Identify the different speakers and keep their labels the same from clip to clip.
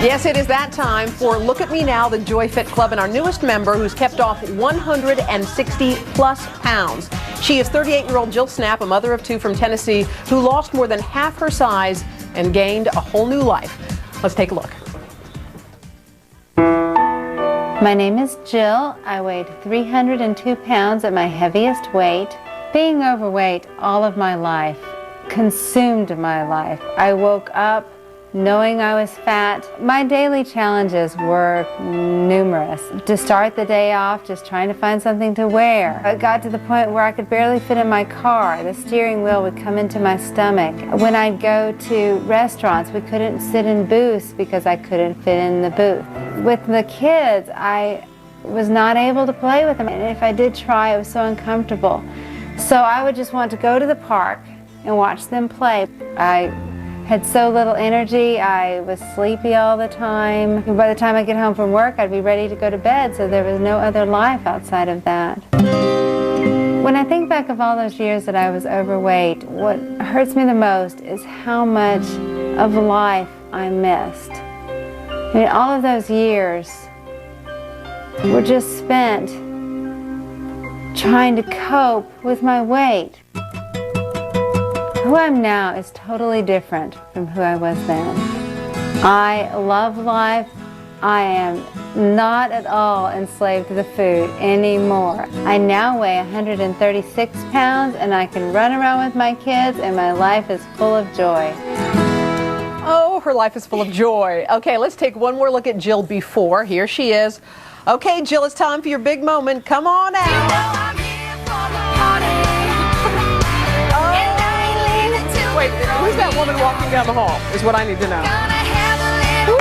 Speaker 1: Yes, it is that time for Look at Me Now, the Joy Fit Club, and our newest member who's kept off 160 plus pounds. She is 38-year-old Jill Snapp, a mother of two from Tennessee, who lost more than half her size and gained a whole new life. Let's take a look.
Speaker 2: My name is Jill. I weighed 302 pounds at my heaviest weight. Being overweight all of my life consumed my life. I woke up knowing I was fat. My daily challenges were numerous. To start the day off, just trying to find something to wear. It got to the point where I could barely fit in my car. The steering wheel would come into my stomach. When I'd go to restaurants, we couldn't sit in booths because I couldn't fit in the booth. With the kids, I was not able to play with them. And if I did try, it was so uncomfortable. So I would just want to go to the park and watch them play. I had so little energy. I was sleepy all the time. By the time I get home from work, I'd be ready to go to bed, so there was no other life outside of that. When I think back of all those years that I was overweight, what hurts me the most is how much of life I missed. I mean, all of those years were just spent trying to cope with my weight. Who I am now is totally different from who I was then. I love life. I am not at all enslaved to the food anymore. I now weigh 136 pounds and I can run around with my kids and my life is full of joy.
Speaker 1: Oh, her life is full of joy. Okay, let's take one more look at Jill before. Here she is. Okay, Jill, it's time for your big moment. Come on out. Wait, who's that woman walking down the hall is what I need to know. Woo!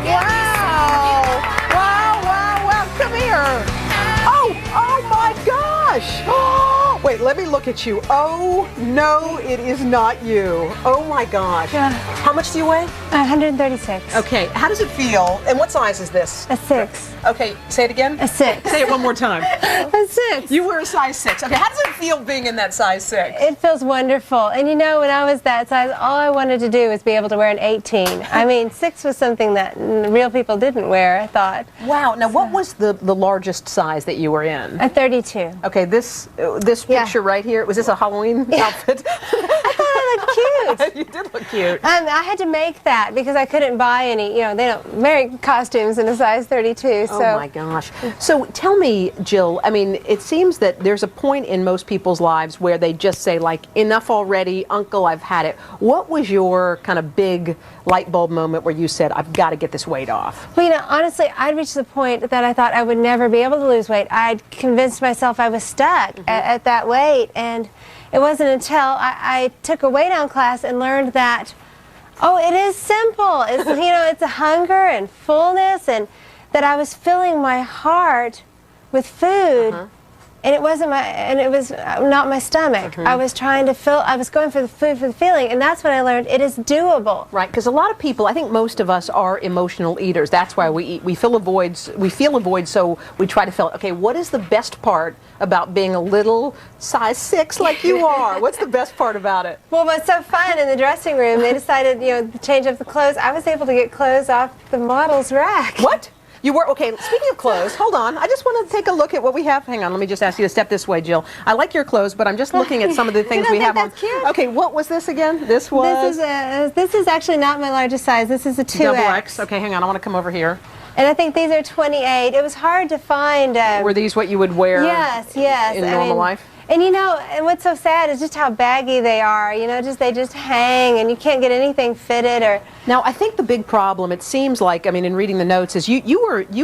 Speaker 1: Wow! Wow! Come here. Oh my gosh! Wait, let me look at you. Oh, no, it is not you. Oh my gosh.
Speaker 2: Yeah.
Speaker 1: How much do you weigh?
Speaker 2: 136.
Speaker 1: Okay, how does it feel? And what size is this?
Speaker 2: A 6.
Speaker 1: Okay, say it again.
Speaker 2: A 6.
Speaker 1: Say it one more time.
Speaker 2: A 6.
Speaker 1: You were a size 6. Okay, how does it feel being in that size 6?
Speaker 2: It feels wonderful. And you know, when I was that size, all I wanted to do was be able to wear an 18. I mean, 6 was something that real people didn't wear, I thought.
Speaker 1: Wow. Now, what was the largest size that you were in?
Speaker 2: A 32.
Speaker 1: Okay, this picture right here, was this a Halloween outfit?
Speaker 2: I thought I looked cute.
Speaker 1: You did look cute.
Speaker 2: I had to make that because I couldn't buy any, you know, they don't make costumes in a size 32. So.
Speaker 1: Oh my gosh. So tell me, Jill, I mean, it seems that there's a point in most people's lives where they just say, like, enough already, uncle, I've had it. What was your kind of big light bulb moment where you said, I've got to get this weight off?
Speaker 2: Well, you know, honestly, I'd reached the point that I thought I would never be able to lose weight. I'd convinced myself I was stuck at that weight, and it wasn't until I took a weigh down class and learned that, oh, it is simple. It's, you know, it's a hunger and fullness, and that I was filling my heart with food, and it wasn't it was not my stomach. I was trying to I was going for the food for the feeling, and that's what I learned. It is doable.
Speaker 1: Right, because a lot of people, I think most of us are emotional eaters. That's why we eat. We feel a void, so we try to fill it. Okay, what is the best part about being a little size 6 like you are? What's the best part about it?
Speaker 2: Well, what's so fun in the dressing room, they decided, you know, to change up the clothes. I was able to get clothes off the model's rack.
Speaker 1: What? You were, okay, speaking of clothes, hold on. I just want to take a look at what we have. Hang on, let me just ask you to step this way, Jill. I like your clothes, but I'm just looking at some of the things we have on.
Speaker 2: Cute?
Speaker 1: Okay, what was this again? This was?
Speaker 2: This is actually not my largest size. This is a 2X.
Speaker 1: Double X. Okay, hang on, I want to come over here.
Speaker 2: And I think these are 28. It was hard to find.
Speaker 1: Were these what you would wear
Speaker 2: yes,
Speaker 1: in normal life?
Speaker 2: And you know, and what's so sad is just how baggy they are. You know, they just hang, and you can't get anything fitted. Or
Speaker 1: now, I think the big problem, it seems like, I mean, in reading the notes, is you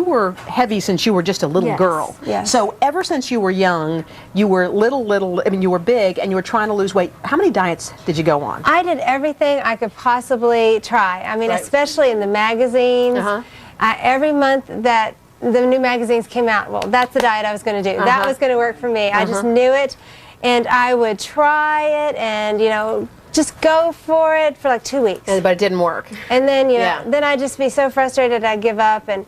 Speaker 1: were heavy since you were just a little girl.
Speaker 2: Yes.
Speaker 1: So ever since you were young, you were little. I mean, you were big, and you were trying to lose weight. How many diets did you go on?
Speaker 2: I did everything I could possibly try. I mean, especially in the magazines. Every month that the new magazines came out, well, that's the diet I was going to do. That was going to work for me. I just knew it, and I would try it, and you know, just go for it for like 2 weeks.
Speaker 1: But it didn't work.
Speaker 2: And then you know, then I'd just be so frustrated I'd give up. And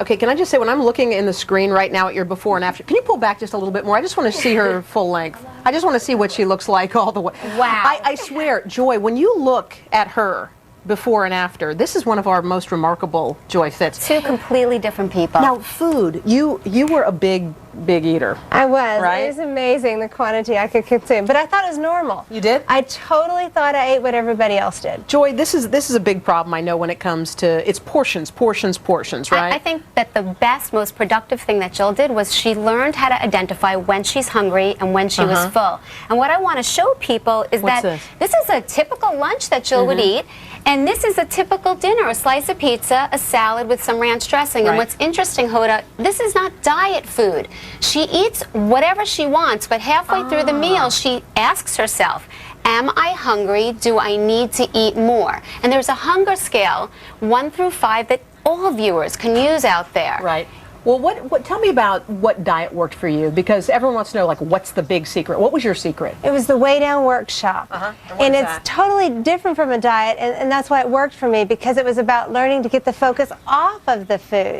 Speaker 1: okay, can I just say, when I'm looking in the screen right now at your before and after, can you pull back just a little bit more? I just want to see her full length. I just want to see what she looks like all the way.
Speaker 2: Wow.
Speaker 1: I swear, Joy, when you look at her, before and after. This is one of our most remarkable Joy Fits.
Speaker 3: Two completely different people.
Speaker 1: Now, food. You were a big eater.
Speaker 4: I was.
Speaker 1: Right?
Speaker 4: It was amazing the quantity I could consume, but I thought it was normal.
Speaker 1: You did?
Speaker 4: I totally thought I ate what everybody else did.
Speaker 1: Joy, this is a big problem, I know, when it comes to it's portions, right?
Speaker 3: I think that the best, most productive thing that Jill did was she learned how to identify when she's hungry and when she was full. And what I want to show people is
Speaker 1: What's
Speaker 3: that
Speaker 1: this?
Speaker 3: is a typical lunch that Jill would eat, and this is a typical dinner: a slice of pizza, a salad with some ranch dressing. And what's interesting, Hoda, this is not diet food. She eats whatever she wants, but halfway through the meal, she asks herself, am I hungry? Do I need to eat more? And there's a hunger scale, 1 through 5, that all viewers can use out there.
Speaker 1: Right. Well, tell me about what diet worked for you, because everyone wants to know, like, what's the big secret? What was your secret?
Speaker 4: It was the Weigh Down workshop. And it's totally different from a diet, and that's why it worked for me, because it was about learning to get the focus off of the food.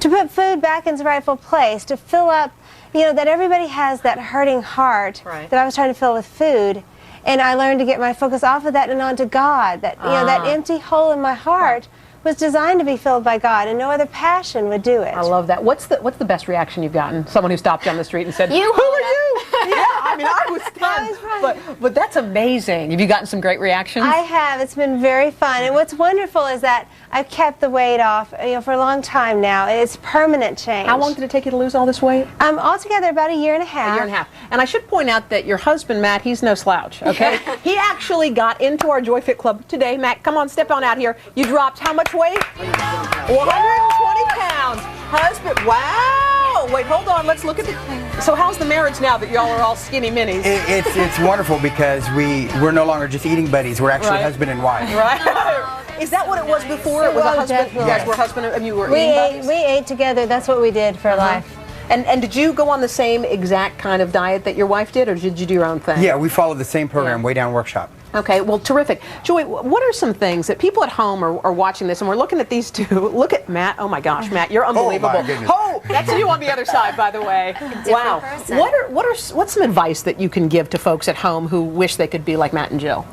Speaker 4: To put food back in its rightful place, to fill up, that everybody has that hurting heart that I was trying to fill with food. And I learned to get my focus off of that and onto God. That that empty hole in my heart was designed to be filled by God, and no other passion would do it.
Speaker 1: I love that. What's the best reaction you've gotten? Someone who stopped you on the street and said,
Speaker 3: "Who
Speaker 1: are you?" Yeah, I mean, I was stunned. But that's amazing. Have you gotten some great reactions?
Speaker 4: I have. It's been very fun. And what's wonderful is that I've kept the weight off, for a long time now. It's permanent change.
Speaker 1: How long did it take you to lose all this weight?
Speaker 4: Altogether, about a year and a half.
Speaker 1: A year and a half. And I should point out that your husband, Matt, he's no slouch, okay? He actually got into our Joy Fit Club today. Matt, come on, step on out here. You dropped how much weight? 120 pounds. Husband, wow. Wait, hold on. Let's look at the... So how's the marriage now that y'all are all skinny minis?
Speaker 5: It's wonderful, because we're no longer just eating buddies. We're actually husband and wife.
Speaker 1: Right. Is that what it was before? It was a husband. You guys were husband and you were eating buddies?
Speaker 4: We ate together. That's what we did for life.
Speaker 1: And did you go on the same exact kind of diet that your wife did, or did you do your own thing?
Speaker 5: Yeah, we followed the same program, Weigh Down Workshop.
Speaker 1: Okay, well, terrific. Joy, what are some things that people at home are watching this, and we're looking at these two. Look at Matt. Oh my gosh, Matt, you're unbelievable.
Speaker 5: Oh my goodness.
Speaker 1: Oh, that's you on the other side, by the way. Wow.
Speaker 3: Person.
Speaker 1: What's some advice that you can give to folks at home who wish they could be like Matt and Jill?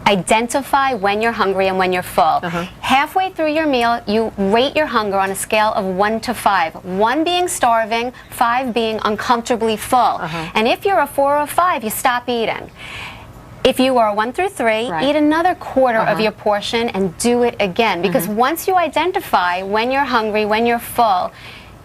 Speaker 3: Identify when you're hungry and when you're full. Halfway through your meal, you rate your hunger on a scale of 1 to 5. 1 being starving, 5 being uncomfortably full. And if you're a 4 or 5, you stop eating. If you are 1 through 3, eat another quarter of your portion and do it again. Because once you identify when you're hungry, when you're full,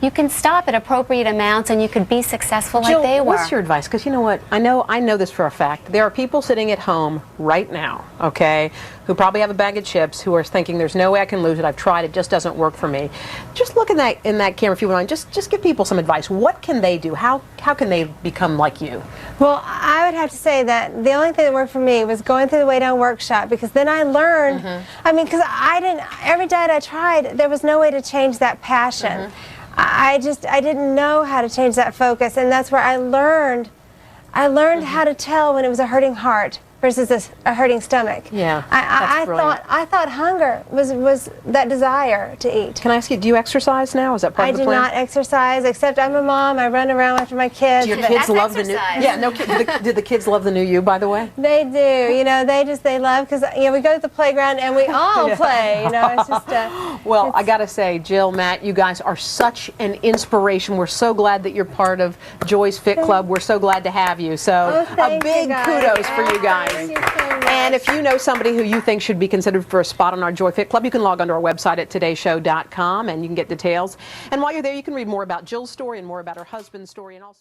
Speaker 3: you can stop at appropriate amounts, and you could be successful
Speaker 1: Jill,
Speaker 3: like they were.
Speaker 1: What's your advice? Because you know what? I know this for a fact. There are people sitting at home right now, okay, who probably have a bag of chips, who are thinking, there's no way I can lose it. I've tried. It just doesn't work for me. Just look in that camera, if you want. Just give people some advice. What can they do? How can they become like you?
Speaker 4: Well, I would have to say that the only thing that worked for me was going through the Weigh Down Workshop, because then I learned, I mean, because every diet I tried, there was no way to change that passion. I didn't know how to change that focus, and that's where I learned how to tell when it was a hurting heart versus a hurting stomach.
Speaker 1: Yeah,
Speaker 4: I thought hunger was that desire to eat.
Speaker 1: Can I ask you, do you exercise now? Is that part of the plan?
Speaker 4: I do not exercise, except I'm a mom. I run around after my kids.
Speaker 1: Do your kids love the new? Yeah, no. Did the kids love the new you, by the way?
Speaker 4: They do. They love, because we go to the playground and we all play. It's just.
Speaker 1: Well, I gotta say, Jill, Matt, you guys are such an inspiration. We're so glad that you're part of Joy's Fit Club. We're so glad to have you. So a big kudos for you guys.
Speaker 4: Thank you so much.
Speaker 1: And if you know somebody who you think should be considered for a spot on our Joy Fit Club, you can log onto our website at todayshow.com and you can get details. And while you're there, you can read more about Jill's story and more about her husband's story, and also